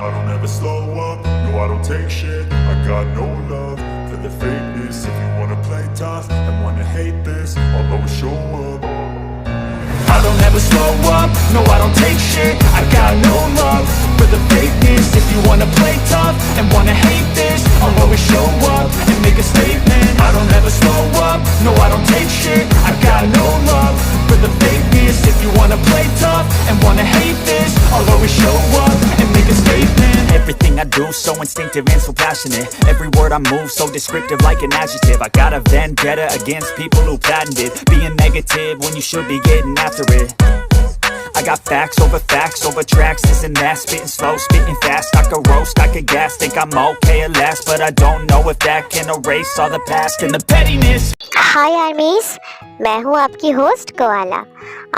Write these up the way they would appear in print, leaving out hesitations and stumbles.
I don't ever slow up, no I don't take shit. I got no love for the fakeness. If you wanna play tough and wanna hate this, I'll always show up. I don't ever slow up, no I don't take shit. I got no love for the fakeness. If you wanna play tough and wanna hate this, I'll always show up and make a statement. I don't ever slow up, no I don't take shit. I got no love for the fakeness. If you wanna play tough and wanna hate this, I'll always show up and make a statement. Everything I do so instinctive and so passionate. Every word I move so descriptive like an adjective. I got a vendetta against people who patented being negative when you should be getting after it. I got facts over tracks, this and that. Spitting slow, spitting fast, I could roast, I could gas. Think I'm okay at last, but I don't know if that can erase all the past and the pettiness. हाय आर्मीज, मैं हूँ आपकी host koala.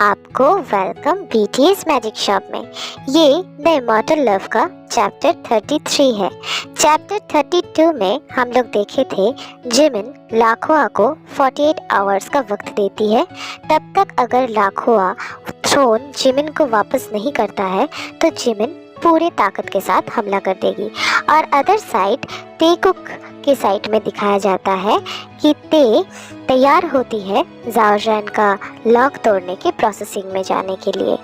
आपको welcome BTS magic shop में। ये the immortal love का chapter 33 है। Chapter 32 में हम लोग देखे थे जिमिन लाखोआ को 48 आवर्स का वक्त देती है। तब तक अगर लाखोआ थ्रोन जिमिन को वापस नहीं करता है तो जिमिन पूरे ताकत के साथ हमला कर देगी। और अदर साइड तेकुक के साइड में दिखाया जाता है कि ते तैयार होती है जाओजान का लॉक तोड़ने के प्रोसेसिंग में जाने के लिए,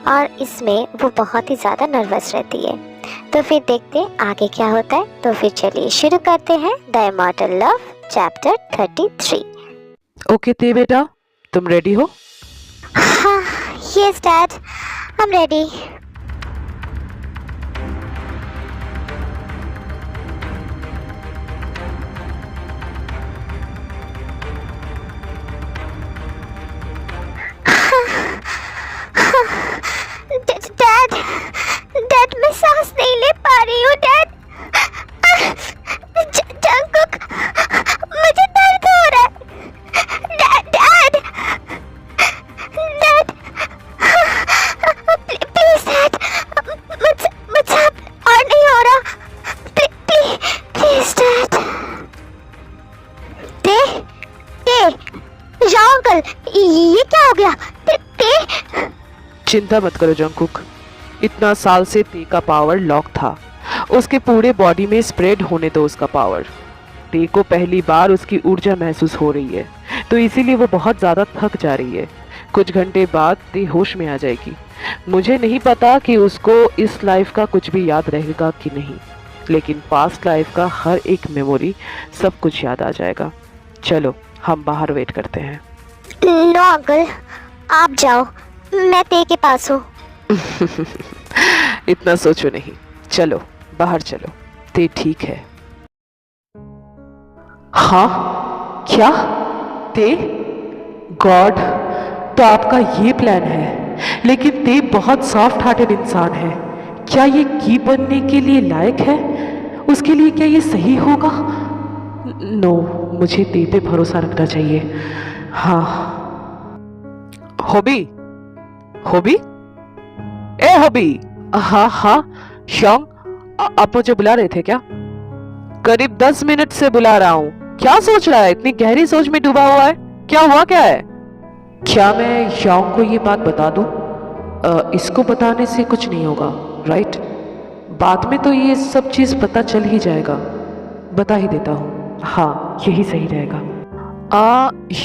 और इसमें वो बहुत ही ज़्यादा नर्वस रहती है। तो फिर देखते हैं आगे क्या होता है। तो फिर चलिए शुरू करते हैं the immortal love chapter 33। Okay ते बेटा, तुम रेडी हो? हाँ, yes dad, I am ready. Dad मैं सांस नहीं ले पा रही हूँ डैड। जंगकुक, मुझे दर्द हो रहा है डैड। प्लीज डैड, मुझसे और नहीं हो रहा। Please dad. जाओ अंकल, ये क्या हो गया? चिंता मत करो जंगकुक, इतना साल से ते का पावर लॉक था। उसके पूरे बॉडी में स्प्रेड होने दो उसका पावर। ते को पहली बार उसकी ऊर्जा महसूस हो रही है, तो इसीलिए वो बहुत ज़्यादा थक जा रही है। कुछ घंटे बाद ते होश में आ जाएगी। मुझे नहीं पता कि उसको इस लाइफ का कुछ भी याद रहेगा कि नहीं, लेकिन पास्ट लाइफ का हर एक मेमोरी सब कुछ याद आ जाएगा। चलो हम बाहर वेट करते हैं। नो अंकल, आप जाओ, मैं ते के पास हूँ। इतना सोचो नहीं, चलो बाहर चलो, ते ठीक है। हाँ क्या? ते? गॉड, तो आपका ये प्लान है। लेकिन ते बहुत सॉफ्ट हार्टेड इंसान है। क्या ये की बनने के लिए लायक है? उसके लिए क्या ये सही होगा? नो, मुझे ते पे भरोसा रखना चाहिए। हाँ। होबी, होबी, ए होबी। हाँ हाँ शोंग, आप मुझे बुला रहे थे क्या? करीब 10 मिनट से बुला रहा हूँ। क्या सोच रहा है? इतनी गहरी सोच में डूबा हुआ है? क्या हुआ क्या है? क्या मैं शोंग को ये बात बता दूं? इसको बताने से कुछ नहीं होगा, राइट? बाद में तो ये सब चीज पता चल ही जाएगा। बता ही देता हूँ। हाँ, यही सही रहेगा।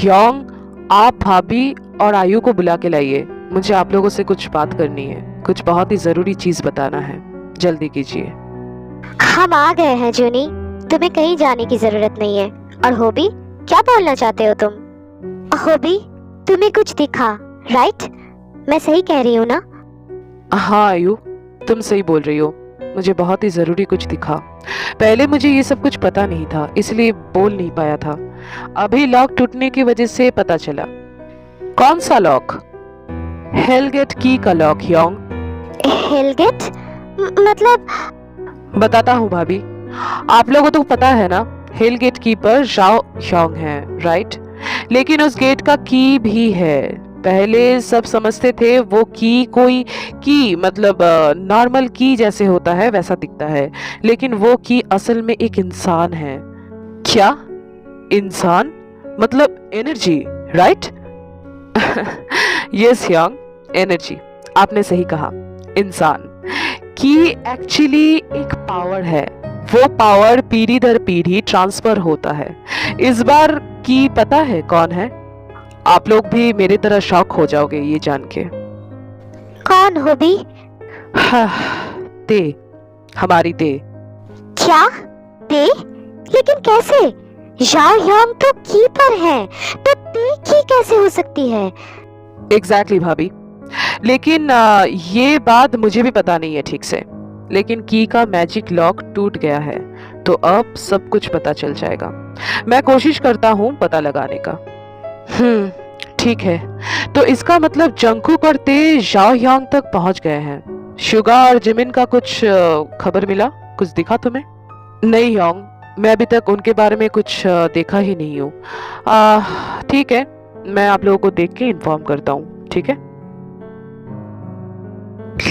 योंग, आप भाभी और आयु को बुला के लाइए। मुझे आप लोगों से कुछ बात करनी है, कुछ बहुत ही जरूरी चीज बताना है। जल्दी कीजिए। हम आ गए हैं जूनी, तुम्हें कहीं जाने की जरूरत नहीं है। और होबी, क्या बोलना चाहते हो तुम? होबी, तुम्हें कुछ दिखा, राइट? मैं सही कह रही हूँ ना? हाँ आयु, तुम सही बोल रही हो। मुझे बहुत ही जरूरी कुछ दिखा। पहले मुझे ये सब कुछ पता नहीं था, इसलिए बोल नहीं पाया था। अभी लॉक टूटने की वजह से पता चला। कौन सा लॉक? हेलगेट की का लॉक योंग। हेलगेट? मतलब? बताता हूँ भाभी। आप लोगों को तो पता है ना, हेलगेट की पर जाओ योंग है, राइट? लेकिन उस गेट का की भी है। पहले सब समझते थे वो की कोई की मतलब नॉर्मल की जैसे होता है वैसा दिखता है, लेकिन वो की असल में एक इंसान है। क्या? इंसान? मतलब energy, right? Yes Yong, energy. आपने सही कहा, इंसान। की एक्चुअली एक पावर है, वो पावर पीढ़ी दर पीढ़ी ट्रांसफर होता है। इस बार की पता है कौन है? आप लोग भी मेरी तरह शॉक हो जाओगे ये जान के। कौन होबी? हाँ, दे, हमारी दे। क्या? दे? लेकिन कैसे? याओ यांग तो कीपर है, तो दे की कैसे हो सकती है? एग्जैक्टली भाभी, लेकिन ये बात मुझे भी पता नहीं है ठीक से, लेकिन की का मैजिक लॉक टूट गया है, तो अब सब कुछ पता चल जाएगा। मैं कोशिश करता हूँ पता लगाने का। ठीक है, तो इसका मतलब जंगकुक और ते याओ यांग तक पहुंच गए हैं। शुगा और जिमिन का कुछ खबर मिला? कुछ दिखा तुम्हें? नहीं योंग, मैं अभी तक उनके बारे में कुछ देखा ही नहीं हूँ। ठीक है, मैं आप लोगों को देख के इन्फॉर्म करता हूँ, ठीक है?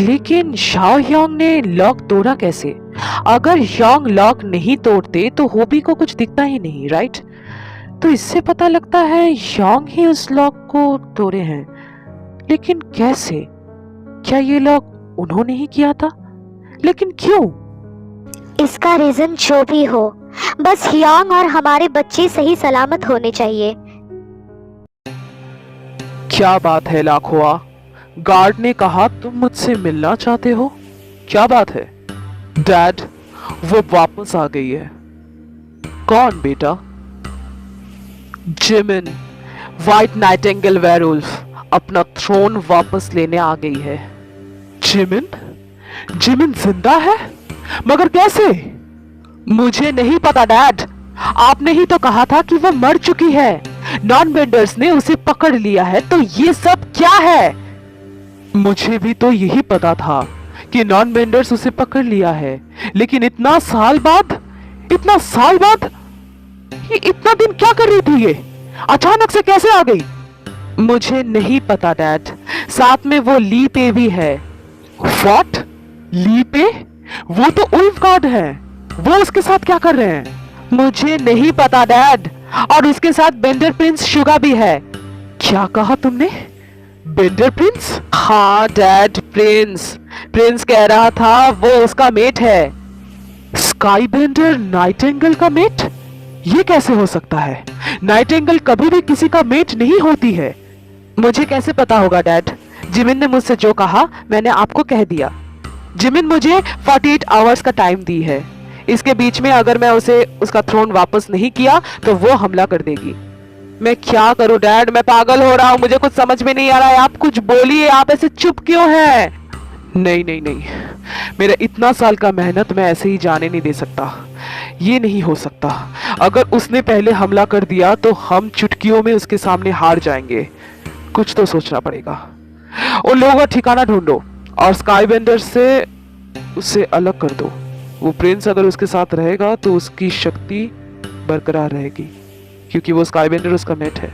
लेकिन शाओ यांग ने लॉक तोड़ा कैसे? अगर यांग लॉक नहीं तोड़ते तो होबी को कुछ दिखता ही नहीं, राइट? तो इससे पता लगता है यांग ही उस लॉक को तोड़े हैं। लेकिन कैसे? क्या ये लॉक उन्होंने ही किया था? लेकिन क्यों? इसका रीजन जो भी हो, बस यांग और हमारे बच्चे सही सलामत होने चाहिए। क्या बात है लाखोआ? गार्ड ने कहा तुम मुझसे मिलना चाहते हो? क्या बात है? डैड, वो वापस आ गई है। कौन बेटा? जिमिन, व्हाइट नाइटिंगेल वेयरवुल्फ अपना थ्रोन वापस लेने आ गई है। जिमिन? जिमिन जिंदा है? मगर कैसे? मुझे नहीं पता डैड, आपने ही तो कहा था कि वो मर चुकी है। नॉन बेंडर्स ने उसे पकड़ लिया है, तो ये सब क्या है? मुझे भी तो यही पता था कि नॉन बेंडर्स उसे पकड़ लिया है, लेकिन इतना साल बाद ये इतना दिन क्या कर रही थी? ये अचानक से कैसे आ गई? मुझे नहीं पता डैड, साथ में वो ली पे भी है। व्हाट? ली पे? वो तो उल्फ गार्ड है, वो उसके साथ क्या कर रहे हैं? मुझे नहीं पता डैड, और उसके साथ बेंडर प्रिंस शुगा भी है। क्या कहा तुमने? Bender prince? हाँ डैड, प्रिंस कह रहा था वो उसका मेट है। स्काई बेंडर नाइटिंगेल का मेट? ये कैसे हो सकता है? नाइटिंगेल कभी भी किसी का मेट नहीं होती है। मुझे कैसे पता होगा डैड? जिमिन ने मुझसे जो कहा मैंने आपको कह दिया। जिमिन मुझे 48 आवर्स का टाइम दी है। इसके बीच में अगर मैं उसे उसका थ्रोन वापस नहीं किया तो वो हमला कर देगी। मैं क्या करूं डैड? मैं पागल हो रहा हूं, मुझे कुछ समझ में नहीं आ रहा है। आप कुछ बोलिए, आप ऐसे चुप क्यों हैं? नहीं, मेरा इतना साल का मेहनत मैं ऐसे ही जाने नहीं दे सकता। ये नहीं हो सकता। अगर उसने पहले हमला कर दिया तो हम चुटकियों में उसके सामने हार जाएंगे। कुछ तो सोचना पड़ेगा। उन लोगों का ठिकाना ढूंढो और स्काई बेंडर से उसे अलग कर दो। वो प्रिंस अगर उसके साथ रहेगा तो उसकी शक्ति बरकरार रहेगी, क्योंकि वो स्काई बेंडर उसका मेट है।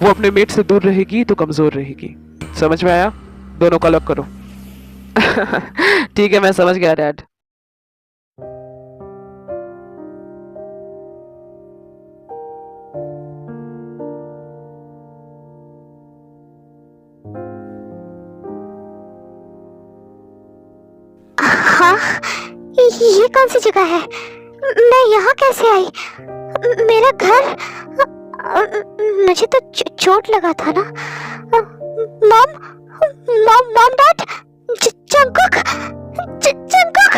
वो अपने मेट से दूर रहेगी तो कमजोर रहेगी। समझ में आया? दोनों को अलग करो। ठीक है, मैं समझ गया डैड। हाँ, ये कौन सी जगह है? मैं यहाँ कैसे आई? मेरा घर? मुझे तो चोट लगा था ना। Mom dad, Jungkook, Jungkook,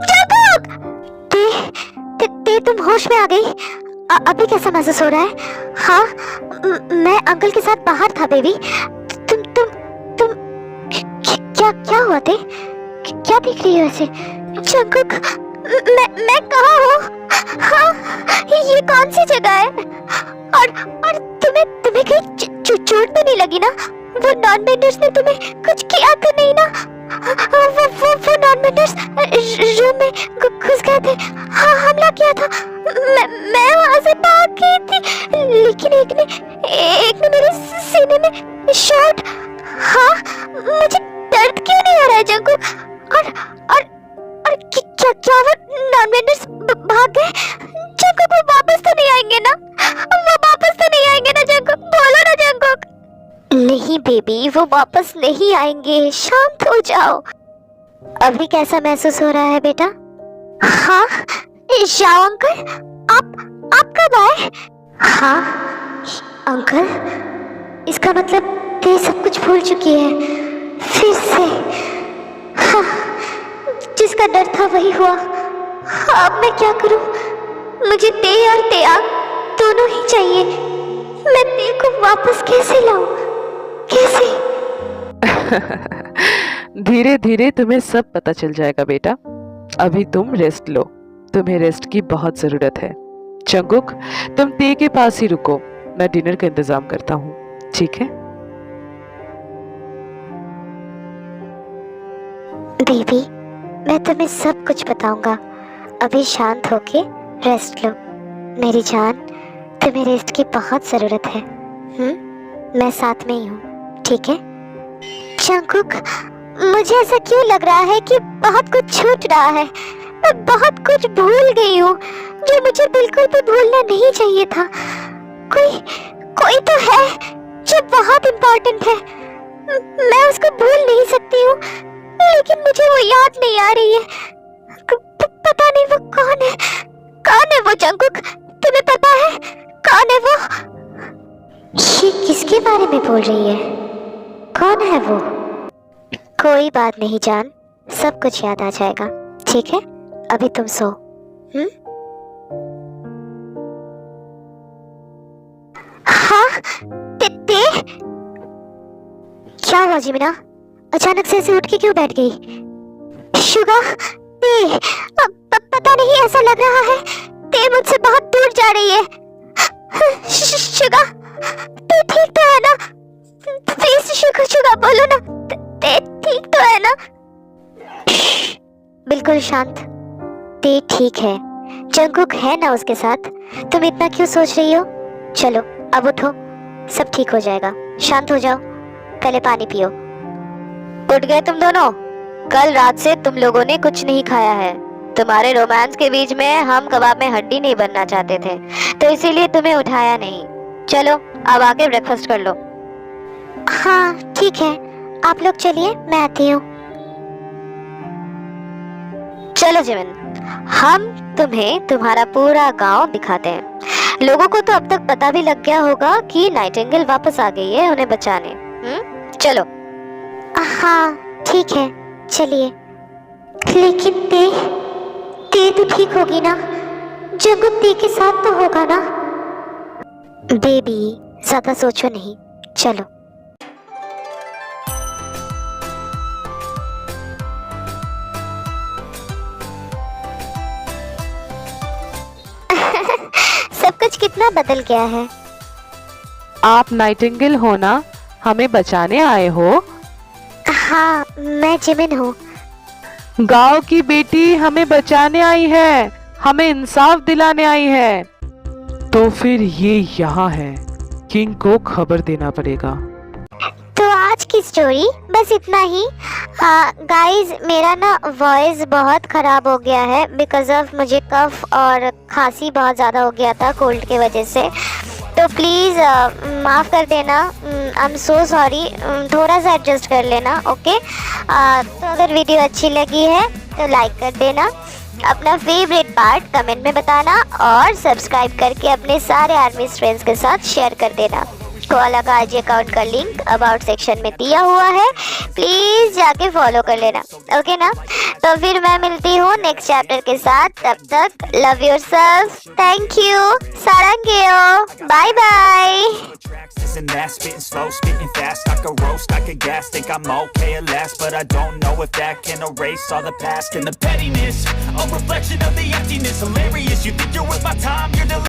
Jungkook, ते तुम होश में आ गई? अभी कैसा महसूस हो रहा है? हाँ, मैं अंकल के साथ बाहर था बेबी। तुम क्या हुआ थे? क्या देख रही हो ऐसे? जंगकुक, मैं कहाँ हूँ? हाँ, ये कौन सी जगह है? और तुम्हें कहीं चोट तो नहीं लगी ना? वो नॉन बेंडर्स ने तुम्हें कुछ किया तो नहीं ना? वो नॉन बेंडर्स रूम में घुस गए थे। हाँ, हमला किया था। मैं वहां से भाग गई थी, लेकिन एक ने मेरे सीने में शॉट। हाँ, मुझे दर्द क्यों नहीं हो रहा है जंगकुक? और क्या वो नॉन बेंडर्स भाग गए? जंगकुक, वो वापस तो नहीं आएंगे ना? वो वापस तो नहीं आएंगे ना जंगकुक? बोलो ना जंगकुक। नहीं बेबी, वो वापस नहीं आएंगे, शांत हो जाओ। अभी कैसा महसूस हो रहा है बेटा? हाँ शाओ अंकल, आप कब आए? हाँ अंकल, इसका मतलब ये सब कुछ भूल चुकी है फिर से। हाँ, जिसका डर था वही हुआ। अब मैं क्या करूं? मुझे ते और त्याग दोनों ही चाहिए। मैं ते को वापस कैसे लाऊं? कैसे? धीरे धीरे तुम्हें सब पता चल जाएगा बेटा। अभी तुम रेस्ट लो, तुम्हें रेस्ट की बहुत जरूरत है। जंगकुक, तुम ते के पास ही रुको, मैं डिनर का इंतजाम करता हूँ, ठीक है? बेबी, मैं तुम्हें सब कुछ बताऊंगा। अभी शांत होके रेस्ट लो। मेरी जान, तुम्हें रेस्ट की बहुत जरूरत है। मैं साथ में ही हूँ, ठीक है? जंगकुक, मुझे ऐसा क्यों लग रहा है कि बहुत कुछ छूट रहा है। मैं बहुत कुछ भूल गई हूँ जो मुझे बिल्कुल भी भूलना नहीं चाहिए था। कोई तो है जो बहुत इम्पोर्टेंट है। मैं उसको भूल नहीं सकती हूँ, लेकिन मुझे वो याद नहीं आ रही है। पता नहीं वो कौन है। कौन है वो जंगकुक? तुम्हें पता है कौन है वो? ये किसके बारे में बोल रही है? कौन है वो? कोई बात नहीं जान, सब कुछ याद आ जाएगा, ठीक है? अभी तुम सो। हाँ ते क्या हुआ जिमिना? अचानक से ऐसे उठ के क्यों बैठ गई? शुगा, ते पता नहीं, ऐसा लग रहा है ते मुझसे बहुत दूर जा रही है। शुगा, ते ठीक तो है ना? प्लीज शुगा बोलो ना, ते ठीक तो है ना? बिल्कुल शांत, ते ठीक है। जंगकुक है ना उसके साथ? तुम इतना क्यों सोच रही हो? चलो अब उठो, सब ठीक हो जाएगा। शांत हो जाओ, पहले पानी पियो। उठ गए तुम दोनों? कल रात से तुम लोगों ने कुछ नहीं खाया है। तुम्हारे रोमांस के बीच में हम कबाब में हड्डी नहीं बनना चाहते थे, तो इसीलिए तुम्हें उठाया नहीं। चलो अब आके ब्रेकफास्ट कर लो। हाँ ठीक है, आप लोग चलिए, मैं आती हूँ। चलो जिमिन, हम तुम्हें तुम्हारा पूरा गांव दिखाते हैं। लोगों को तो अब तक पता भी लग गया होगा कि नाइटिंगेल वापस आ गई है उन्हें बचाने। चलो। हाँ ठीक है, चलिए। लेकिन ते तो ठीक होगी ना? जंगकुक ते के साथ तो होगा ना? बेबी, ज्यादा सोचो नहीं, चलो। सब कुछ कितना बदल गया है। आप नाइटिंगेल हो ना? हमें बचाने आए हो? हाँ, मैं जिमिन हूँ। गांव की बेटी हमें बचाने आई है, हमें इंसाफ दिलाने आई है। तो फिर ये यहाँ है, किंग को खबर देना पड़ेगा। तो आज की स्टोरी बस इतना ही। गाइस, मेरा ना वॉइस बहुत ख़राब हो गया है बिकॉज ऑफ मुझे कफ और खांसी बहुत ज़्यादा हो गया था कोल्ड के वजह से। तो प्लीज़ माफ़ कर देना, आई एम सो सॉरी। थोड़ा सा एडजस्ट कर लेना, ओके? तो अगर वीडियो अच्छी लगी है तो लाइक कर देना, अपना फेवरेट पार्ट कमेंट में बताना और सब्सक्राइब करके अपने सारे आर्मी फ्रेंड्स के साथ शेयर कर देना। कोआला का आईजी अकाउंट का लिंक अबाउट सेक्शन में दिया हुआ है, प्लीज जाके फॉलो कर लेना, ओके ना? तो फिर मैं मिलती हूँ नेक्स्ट चैप्टर के साथ। तब तक लव योरसेल्फ, थैंक यू, सारंगेयो, bye bye. And that spitting slow, spitting fast, I could roast, I could gas, think I'm okay at last, but I don't know if that can erase all the past and the pettiness, a reflection of the emptiness, hilarious, you think you're worth my time, you're